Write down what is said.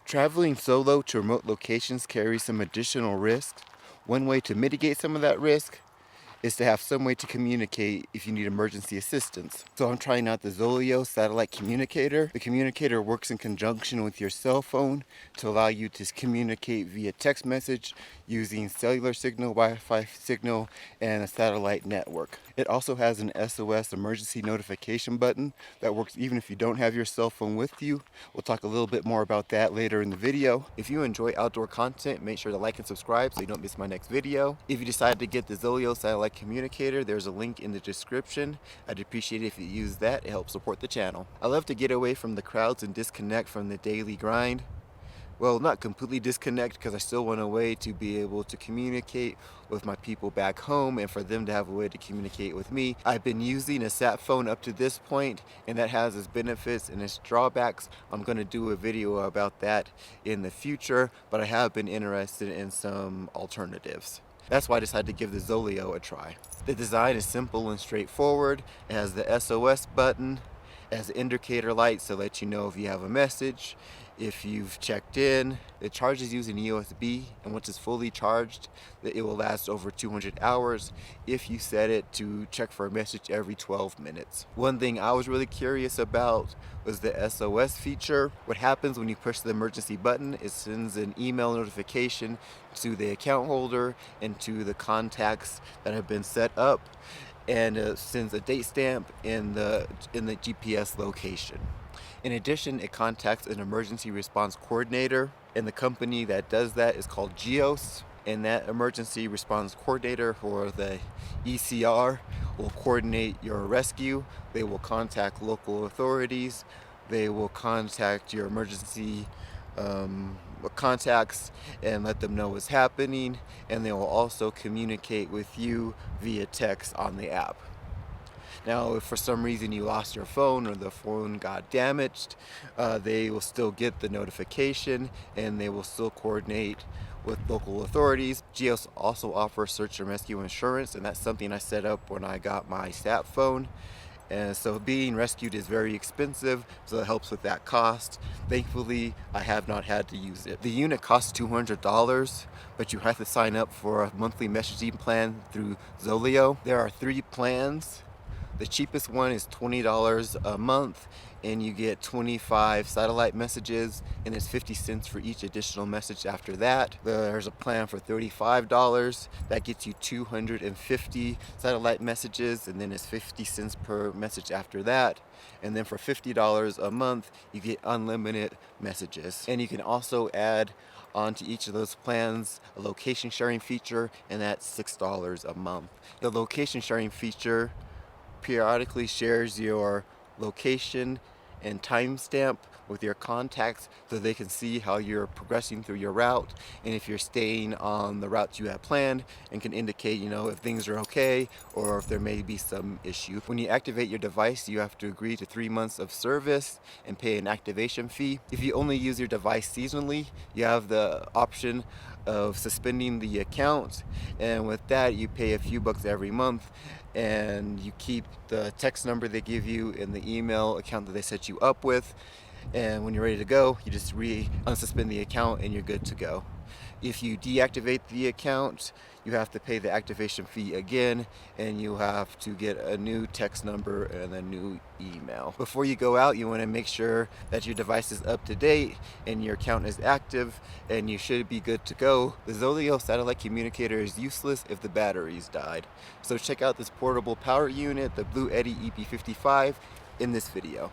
Traveling solo to remote locations carries some additional risks. One way to mitigate some of that risk is to have some way to communicate if you need emergency assistance. So I'm trying out the Zoleo Satellite Communicator. The communicator works in conjunction with your cell phone to allow you to communicate via text message using cellular signal, Wi-Fi signal, and a satellite network. It also has an SOS emergency notification button that works even if you don't have your cell phone with you. We'll talk a little bit more about that later in the video. If you enjoy outdoor content, make sure to like and subscribe so you don't miss my next video. If you decide to get the Zoleo Satellite Communicator, there's a link in the description. I'd appreciate it if you use that. It helps support the channel. I love to get away from the crowds and disconnect from the daily grind. Well, not completely disconnect, because I still want a way to be able to communicate with my people back home and for them to have a way to communicate with me. I've been using a sat phone up to this point, and that has its benefits and its drawbacks. I'm going to do a video about that in the future, but I have been interested in some alternatives. That's why I decided to give the Zoleo a try. The design is simple and straightforward. It has the SOS button, it has an indicator light to let you know if you have a message, if you've checked in. It charges using USB, and once it's fully charged, it will last over 200 hours if you set it to check for a message every 12 minutes. One thing I was really curious about was the SOS feature. What happens when you push the emergency button, it sends an email notification to the account holder and to the contacts that have been set up, and sends a date stamp in the GPS location. In addition, it contacts an emergency response coordinator, and the company that does that is called GEOS. And that emergency response coordinator, for the ECR, will coordinate your rescue. They will contact local authorities. They will contact your emergency contacts and let them know what's happening, and they will also communicate with you via text on the app. Now, if for some reason you lost your phone or the phone got damaged, they will still get the notification and they will still coordinate with local authorities. GEOS also offers search and rescue insurance, and that's something I set up when I got my sat phone. And so being rescued is very expensive, so it helps with that cost. Thankfully, I have not had to use it. The unit costs $200, but you have to sign up for a monthly messaging plan through Zoleo. There are 3 plans. The cheapest one is $20 a month, and you get 25 satellite messages, and it's 50 cents for each additional message after that. There's a plan for $35 that gets you 250 satellite messages, and then it's 50 cents per message after that. And then for $50 a month, you get unlimited messages. And you can also add onto each of those plans a location sharing feature, and that's $6 a month. The location sharing feature periodically shares your location and timestamp with your contacts so they can see how you're progressing through your route, and if you're staying on the route you have planned, and can indicate, if things are okay or if there may be some issue. When you activate your device, you have to agree to 3 months of service and pay an activation fee. If you only use your device seasonally, you have the option of suspending the account, and with that you pay a few bucks every month, and you keep the text number they give you in the email account that they set you up with, and when you're ready to go, you just unsuspend the account and you're good to go. If you deactivate the account, you have to pay the activation fee again, and you have to get a new text number and a new email. Before you go out, you want to make sure that your device is up to date and your account is active, and you should be good to go. The Zoleo Satellite Communicator is useless if the batteries died. So check out this portable power unit, the Blue Eddy EP55, in this video.